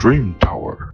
Dream Tower.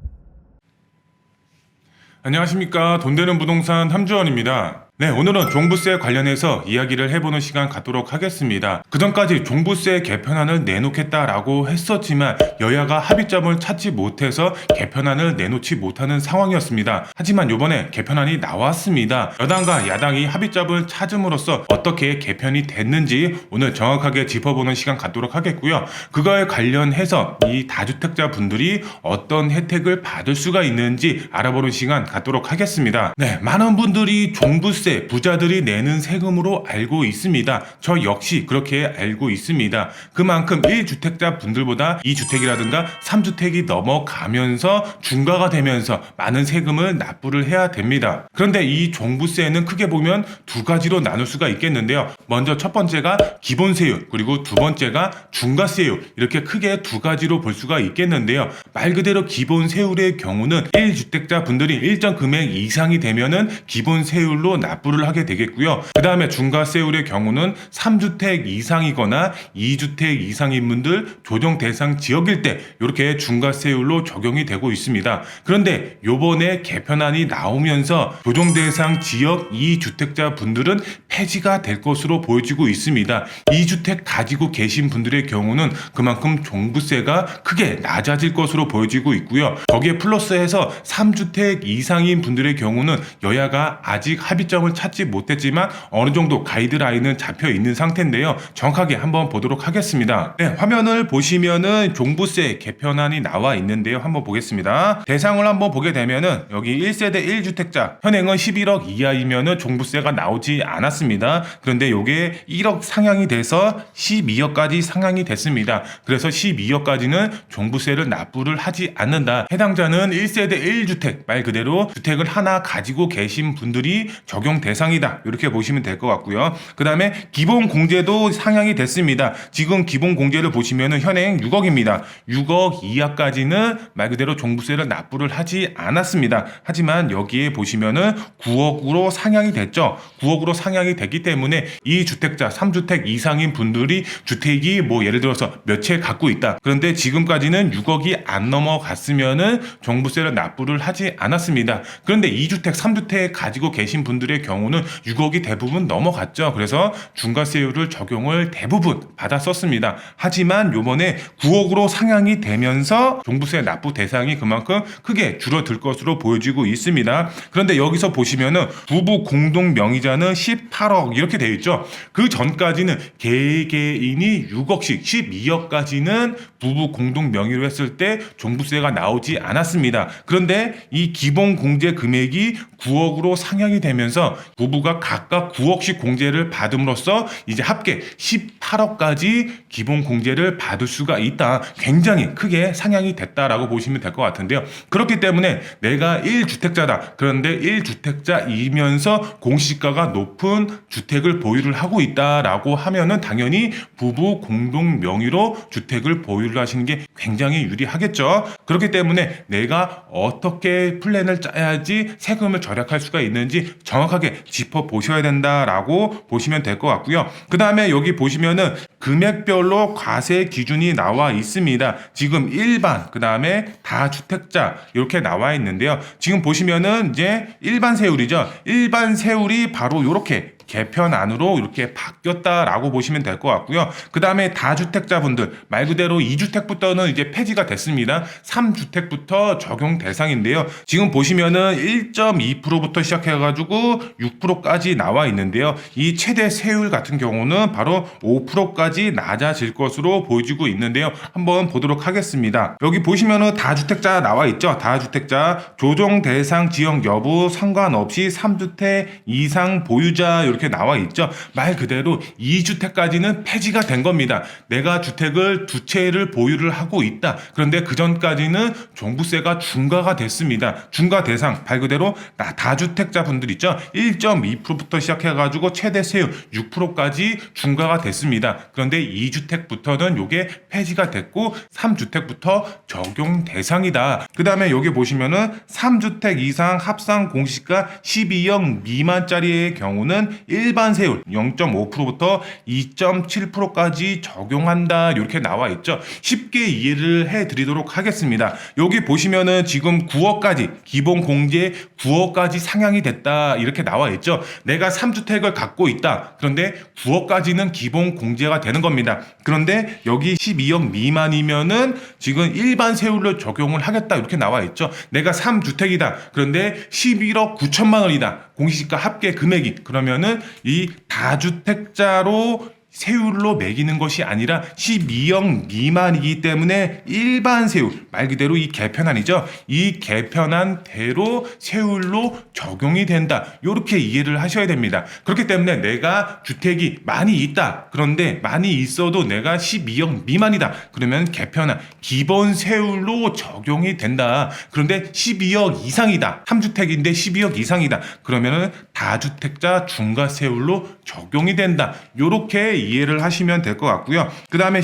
안녕하십니까. 돈 되는 부동산 함주원입니다. 네, 오늘은 종부세 관련해서 이야기를 해보는 시간 갖도록 하겠습니다. 그전까지 종부세 개편안을 내놓겠다라고 했었지만 여야가 합의점을 찾지 못해서 개편안을 내놓지 못하는 상황이었습니다. 하지만 이번에 개편안이 나왔습니다. 여당과 야당이 합의점을 찾음으로써 어떻게 개편이 됐는지 오늘 정확하게 짚어보는 시간 갖도록 하겠고요. 그거에 관련해서 이 다주택자 분들이 어떤 혜택을 받을 수가 있는지 알아보는 시간 갖도록 하겠습니다. 네, 많은 분들이 종부세 부자들이 내는 세금으로 알고 있습니다. 저 역시 그렇게 알고 있습니다. 그만큼 1주택자 분들보다 2주택이라든가 3주택이 넘어가면서 중과가 되면서 많은 세금을 납부를 해야 됩니다. 그런데 이 종부세는 크게 보면 두 가지로 나눌 수가 있겠는데요. 먼저 첫 번째가 기본세율, 그리고 두 번째가 중과세율, 이렇게 크게 두 가지로 볼 수가 있겠는데요. 말 그대로 기본세율의 경우는 1주택자 분들이 일정 금액 이상이 되면은 기본세율로 납부를 하게 되겠고요. 그 다음에 중과세율의 경우는 3주택 이상이거나 2주택 이상인 분들 조정 대상 지역일 때 이렇게 중과세율로 적용이 되고 있습니다. 그런데 요번에 개편안이 나오면서 조정 대상 지역 2주택자 분들은 폐지가 될 것으로 보여지고 있습니다. 2주택 가지고 계신 분들의 경우는 그만큼 종부세가 크게 낮아질 것으로 보여지고 있고요. 거기에 플러스해서 3주택 이상인 분들의 경우는 여야가 아직 합의점을 찾지 못했지만 어느 정도 가이드라인은 잡혀 있는 상태인데요. 정확하게 한번 보도록 하겠습니다. 네, 화면을 보시면은 종부세 개편안이 나와 있는데요. 한번 보겠습니다. 대상을 한번 보게 되면은 여기 1세대 1주택자 현행은 11억 이하이면은 종부세가 나오지 않았습니다. 그런데 요게 1억 상향이 돼서 12억까지 상향이 됐습니다. 그래서 12억까지는 종부세를 납부를 하지 않는다. 해당자는 1세대 1주택 말 그대로 주택을 하나 가지고 계신 분들이 적용 대상이다. 이렇게 보시면 될 것 같고요. 그 다음에 기본 공제도 상향이 됐습니다. 지금 기본 공제를 보시면은 현행 6억입니다. 6억 이하까지는 말 그대로 종부세를 납부를 하지 않았습니다. 하지만 여기에 보시면은 9억으로 상향이 됐죠. 9억으로 상향이 됐기 때문에 이 주택자 3주택 이상인 분들이 주택이 뭐 예를 들어서 몇 채 갖고 있다. 그런데 지금까지는 6억이 안 넘어갔으면은 종부세를 납부를 하지 않았습니다. 그런데 2주택, 3주택 가지고 계신 분들의 경우는 6억이 대부분 넘어갔죠. 그래서 중과세율을 적용을 대부분 받았었습니다. 하지만 요번에 9억으로 상향이 되면서 종부세 납부 대상이 그만큼 크게 줄어들 것으로 보여지고 있습니다. 그런데 여기서 보시면은 부부 공동 명의자는 18억 이렇게 되어 있죠. 그 전까지는 개개인이 6억씩 12억까지는 부부 공동 명의로 했을 때 종부세가 나오지 않았습니다. 그런데 이 기본 공제 금액이 9억으로 상향이 되면서 부부가 각각 9억씩 공제를 받음으로써 이제 합계 18억까지 기본 공제를 받을 수가 있다. 굉장히 크게 상향이 됐다라고 보시면 될 것 같은데요. 그렇기 때문에 내가 1주택자다. 그런데 1주택자이면서 공시가가 높은 주택을 보유를 하고 있다라고 하면은 당연히 부부 공동 명의로 주택을 보유를 하시는 게 굉장히 유리하겠죠. 그렇기 때문에 내가 어떻게 플랜을 짜야지 세금을 절약할 수가 있는지 정확하게 짚어보셔야 된다라고 보시면 될 것 같고요. 그 다음에 여기 보시면은 금액별로 과세 기준이 나와 있습니다. 지금 일반, 그 다음에 다주택자 이렇게 나와 있는데요. 지금 보시면은 이제 일반 세율이죠. 일반 세율이 바로 이렇게 개편안으로 이렇게 바뀌었다라고 보시면 될 것 같고요. 그 다음에 다주택자분들 말 그대로 2주택부터는 이제 폐지가 됐습니다. 3주택부터 적용 대상인데요. 지금 보시면은 1.2%부터 시작해가지고 6%까지 나와 있는데요. 이 최대 세율 같은 경우는 바로 5%까지 낮아질 것으로 보여지고 있는데요. 한번 보도록 하겠습니다. 여기 보시면은 다주택자 나와 있죠. 다주택자 조정 대상 지역 여부 상관없이 3주택 이상 보유자 이렇게 나와 있죠. 말 그대로 2주택까지는 폐지가 된 겁니다. 내가 주택을 두 채를 보유를 하고 있다. 그런데 그 전까지는 종부세가 중과가 됐습니다. 중과 대상 말 그대로 다주택자 분들 있죠. 1.2%부터 시작해가지고 최대 세율 6%까지 중과가 됐습니다. 그런데 2주택부터는 이게 폐지가 됐고 3주택부터 적용 대상이다. 그 다음에 여기 보시면은 3주택 이상 합산 공시가 12억 미만짜리의 경우는 일반 세율 0.5%부터 2.7%까지 적용한다 이렇게 나와 있죠. 쉽게 이해를 해드리도록 하겠습니다. 여기 보시면은 지금 9억까지 기본 공제 9억까지 상향이 됐다 이렇게 나와 있죠. 내가 3주택을 갖고 있다. 그런데 9억까지는 기본 공제가 되는 겁니다. 그런데 여기 12억 미만이면은 지금 일반 세율로 적용을 하겠다 이렇게 나와 있죠. 내가 3주택이다. 그런데 11억 9천만 원이다. 공시지가 합계 금액이 그러면은 이 다주택자로 세율로 매기는 것이 아니라 12억 미만이기 때문에 일반 세율 말 그대로 이 개편안이죠. 이 개편안대로 세율로 적용이 된다. 이렇게 이해를 하셔야 됩니다. 그렇기 때문에 내가 주택이 많이 있다. 그런데 많이 있어도 내가 12억 미만이다. 그러면 개편안 기본 세율로 적용이 된다. 그런데 12억 이상이다. 3주택인데 12억 이상이다. 그러면은 다주택자 중과 세율로 적용이 된다. 이렇게 이해를 하시면 될 것 같고요. 그 다음에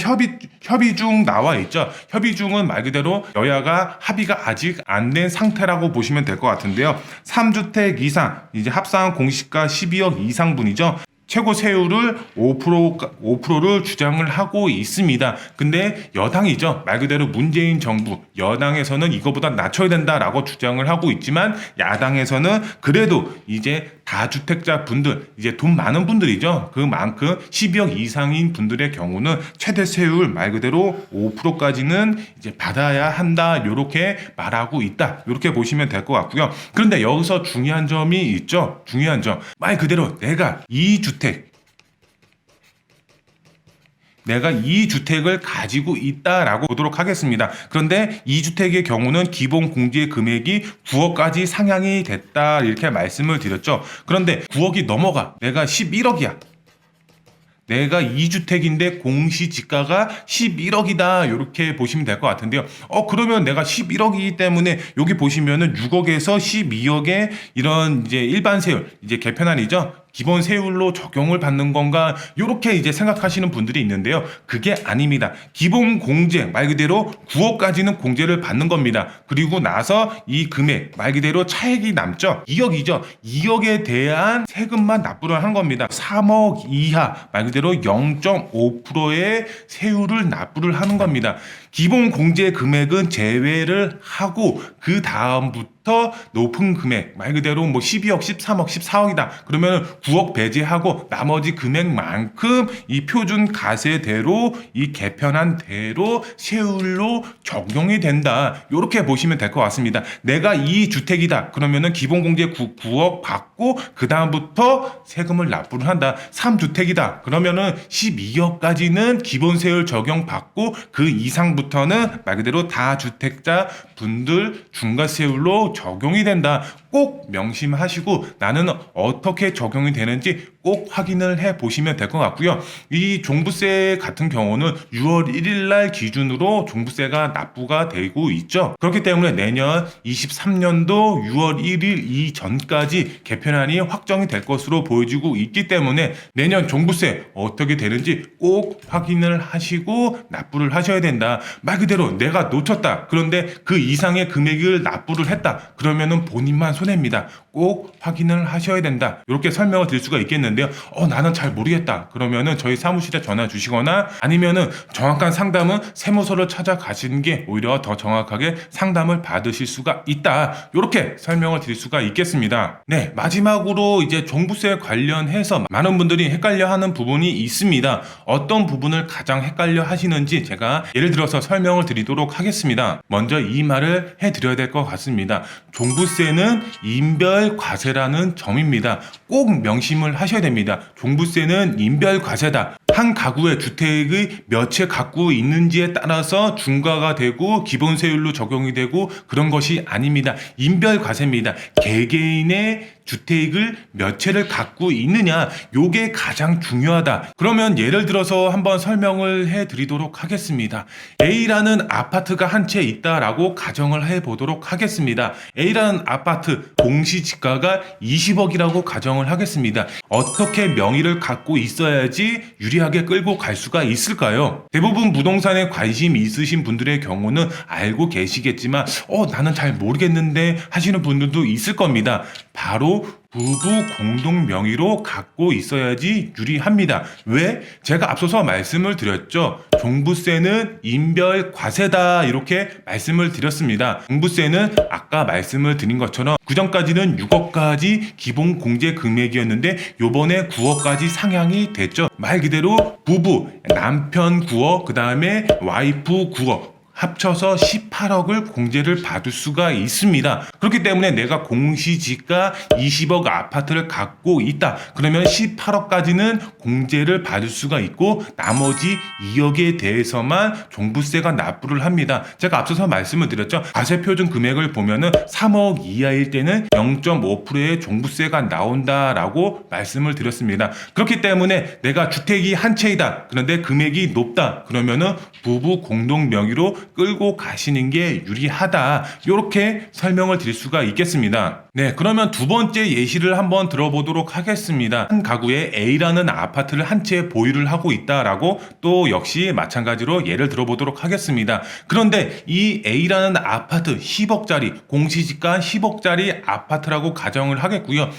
협의중 나와 있죠. 협의중은 말 그대로 여야가 합의가 아직 안 된 상태라고 보시면 될 것 같은데요. 3주택 이상 이제 합산 공시가 12억 이상 분이죠. 최고 세율을 5%를 주장을 하고 있습니다. 근데 여당이죠. 말 그대로 문재인 정부, 여당에서는 이거보다 낮춰야 된다라고 주장을 하고 있지만 야당에서는 그래도 이제 다주택자 분들, 이제 돈 많은 분들이죠. 그만큼 12억 이상인 분들의 경우는 최대 세율 말 그대로 5%까지는 이제 받아야 한다. 이렇게 말하고 있다. 이렇게 보시면 될 것 같고요. 그런데 여기서 중요한 점이 있죠. 중요한 점. 말 그대로 내가 내가 이 주택을 가지고 있다라고 보도록 하겠습니다. 그런데 이 주택의 경우는 기본 공제 금액이 9억까지 상향이 됐다 이렇게 말씀을 드렸죠. 그런데 9억이 넘어가 내가 11억이야. 내가 2주택인데 공시지가가 11억이다 이렇게 보시면 될 것 같은데요. 그러면 내가 11억이기 때문에 여기 보시면은 6억에서 12억의 이런 이제 일반 세율 이제 개편안이죠. 기본 세율로 적용을 받는 건가 이렇게 이제 생각하시는 분들이 있는데요. 그게 아닙니다. 기본 공제 말 그대로 9억까지는 공제를 받는 겁니다. 그리고 나서 이 금액 말 그대로 차액이 남죠. 2억이죠. 2억에 대한 세금만 납부를 하는 겁니다. 3억 이하 말 그대로 0.5%의 세율을 납부를 하는 겁니다. 기본 공제 금액은 제외를 하고 그 다음부터 높은 금액 말 그대로 뭐 12억, 13억, 14억이다. 그러면 9억 배제하고 나머지 금액만큼 이 표준 가세대로 이 개편한 대로 세율로 적용이 된다. 이렇게 보시면 될 것 같습니다. 내가 이 주택이다. 그러면은 기본 공제 9억 받고 그 다음부터 세금을 납부를 한다. 3주택이다. 그러면은 12억까지는 기본 세율 적용 받고 그 이상부터는 말 그대로 다주택자 분들 중과세율로 적용이 된다. 꼭 명심하시고 나는 어떻게 적용이 되는지 꼭 확인을 해 보시면 될 것 같고요. 이 종부세 같은 경우는 6월 1일 날 기준으로 종부세가 납부가 되고 있죠. 그렇기 때문에 내년 23년도 6월 1일 이전까지 개편안이 확정이 될 것으로 보여지고 있기 때문에 내년 종부세 어떻게 되는지 꼭 확인을 하시고 납부를 하셔야 된다. 말 그대로 내가 놓쳤다. 그런데 그 이상의 금액을 납부를 했다. 그러면은 본인만 손해입니다. 꼭 확인을 하셔야 된다. 이렇게 설명을 드릴 수가 있겠는데요. 나는 잘 모르겠다. 그러면은 저희 사무실에 전화 주시거나 아니면은 정확한 상담은 세무서를 찾아가시는 게 오히려 더 정확하게 상담을 받으실 수가 있다. 이렇게 설명을 드릴 수가 있겠습니다. 네, 마지막으로 이제 종부세 관련해서 많은 분들이 헷갈려하는 부분이 있습니다. 어떤 부분을 가장 헷갈려 하시는지 제가 예를 들어서 설명을 드리도록 하겠습니다. 먼저 이 말을 해드려야 될 것 같습니다. 종부세는 인별과세라는 점입니다. 꼭 명심을 하셔야 됩니다. 종부세는 인별과세다. 한 가구의 주택의 몇 채 갖고 있는지에 따라서 중과가 되고 기본세율로 적용이 되고 그런 것이 아닙니다. 인별과세입니다. 개개인의 주택을 몇 채를 갖고 있느냐, 요게 가장 중요하다. 그러면 예를 들어서 한번 설명을 해드리도록 하겠습니다. A라는 아파트가 한 채 있다라고 가정을 해보도록 하겠습니다. A라는 아파트 공시지가가 20억이라고 가정을 하겠습니다. 어떻게 명의를 갖고 있어야지 유리하게 끌고 갈 수가 있을까요? 대부분 부동산에 관심이 있으신 분들의 경우는 알고 계시겠지만 나는 잘 모르겠는데 하시는 분들도 있을 겁니다. 바로 부부 공동 명의로 갖고 있어야지 유리합니다. 왜? 제가 앞서서 말씀을 드렸죠. 종부세는 인별 과세다 이렇게 말씀을 드렸습니다. 종부세는 아까 말씀을 드린 것처럼 그전까지는 6억까지 기본 공제 금액이었는데 요번에 9억까지 상향이 됐죠. 말 그대로 부부, 남편 9억, 그 다음에 와이프 9억 합쳐서 18억을 공제를 받을 수가 있습니다. 그렇기 때문에 내가 공시지가 20억 아파트를 갖고 있다. 그러면 18억까지는 공제를 받을 수가 있고 나머지 2억에 대해서만 종부세가 납부를 합니다. 제가 앞서서 말씀을 드렸죠. 과세표준 금액을 보면은 3억 이하일 때는 0.5%의 종부세가 나온다라고 말씀을 드렸습니다. 그렇기 때문에 내가 주택이 한 채이다. 그런데 금액이 높다. 그러면은 부부 공동 명의로 끌고 가시는 게 유리하다. 이렇게 설명을 드릴 수가 있겠습니다. 네, 그러면 두 번째 예시를 한번 들어보도록 하겠습니다. 한 가구에 A라는 아파트를 한 채 보유를 하고 있다라고 또 역시 마찬가지로 예를 들어보도록 하겠습니다. 그런데 이 A라는 아파트 10억짜리 공시지가 10억짜리 아파트라고 가정을 하겠고요.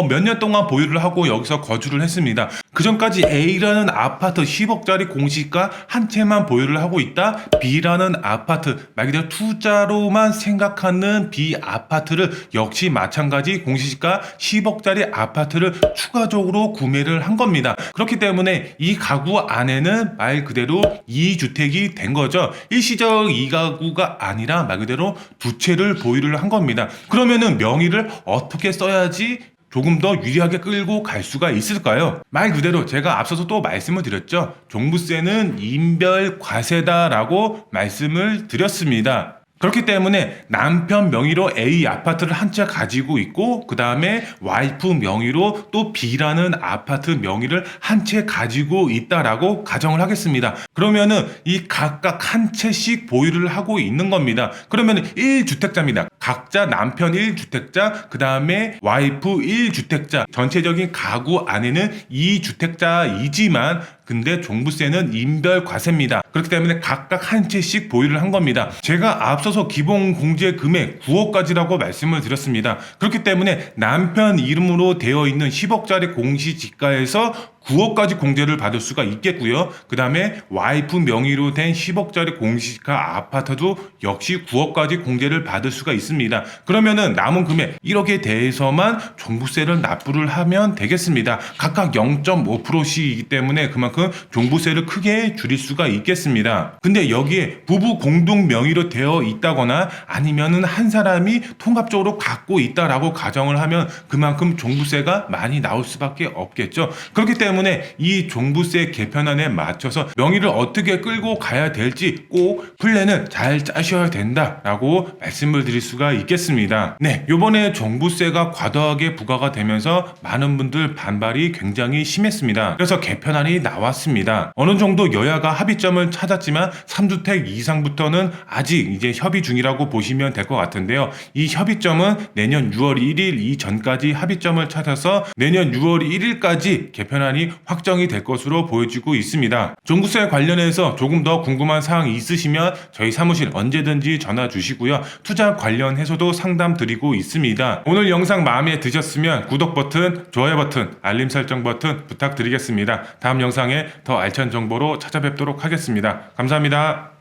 몇 년 동안 보유를 하고 여기서 거주를 했습니다. 그 전까지 A라는 아파트 10억짜리 공시지가 한 채만 보유를 하고 있다. B라는 아파트 말 그대로 투자로만 생각하는 B 아파트를 역시 마찬가지 공시지가 10억짜리 아파트를 추가적으로 구매를 한 겁니다. 그렇기 때문에 이 가구 안에는 말 그대로 2주택이 된 거죠. 일시적 2가구가 아니라 말 그대로 두 채를 보유를 한 겁니다. 그러면은 명의를 어떻게 써야지 조금 더 유리하게 끌고 갈 수가 있을까요? 말 그대로 제가 앞서서 또 말씀을 드렸죠. 종부세는 인별 과세다라고 말씀을 드렸습니다. 그렇기 때문에 남편 명의로 A 아파트를 한 채 가지고 있고 그 다음에 와이프 명의로 또 B라는 아파트 명의를 한 채 가지고 있다라고 가정을 하겠습니다. 그러면은 이 각각 한 채씩 보유를 하고 있는 겁니다. 그러면은 1주택자입니다. 각자 남편 1주택자, 그 다음에 와이프 1주택자, 전체적인 가구 안에는 2주택자이지만 근데 종부세는 인별 과세입니다. 그렇기 때문에 각각 한 채씩 보유를 한 겁니다. 제가 앞서서 기본 공제 금액 9억까지라고 말씀을 드렸습니다. 그렇기 때문에 남편 이름으로 되어 있는 10억짜리 공시지가에서 9억까지 공제를 받을 수가 있겠고요. 그 다음에 와이프 명의로 된 10억짜리 공시지가 아파트도 역시 9억까지 공제를 받을 수가 있습니다. 그러면은 남은 금액 1억에 대해서만 종부세를 납부를 하면 되겠습니다. 각각 0.5%씩이기 때문에 그만큼 종부세를 크게 줄일 수가 있겠습니다. 근데 여기에 부부 공동 명의로 되어 있다거나 아니면은 한 사람이 통합적으로 갖고 있다라고 가정을 하면 그만큼 종부세가 많이 나올 수밖에 없겠죠. 그렇기 때문에 이 종부세 개편안에 맞춰서 명의를 어떻게 끌고 가야 될지 꼭 플랜을 잘 짜셔야 된다라고 말씀을 드릴 수가 있겠습니다. 네, 요번에 종부세가 과도하게 부과가 되면서 많은 분들 반발이 굉장히 심했습니다. 그래서 개편안이 나왔습니다. 어느 정도 여야가 합의점을 찾았지만 3주택 이상부터는 아직 이제 협의 중이라고 보시면 될 것 같은데요. 이 협의점은 내년 6월 1일 이전까지 합의점을 찾아서 내년 6월 1일까지 개편안이 확정이 될 것으로 보여지고 있습니다. 종부세 관련해서 조금 더 궁금한 사항이 있으시면 저희 사무실 언제든지 전화 주시고요. 투자 관련해서도 상담 드리고 있습니다. 오늘 영상 마음에 드셨으면 구독 버튼, 좋아요 버튼, 알림 설정 버튼 부탁드리겠습니다. 다음 영상에 더 알찬 정보로 찾아뵙도록 하겠습니다. 감사합니다.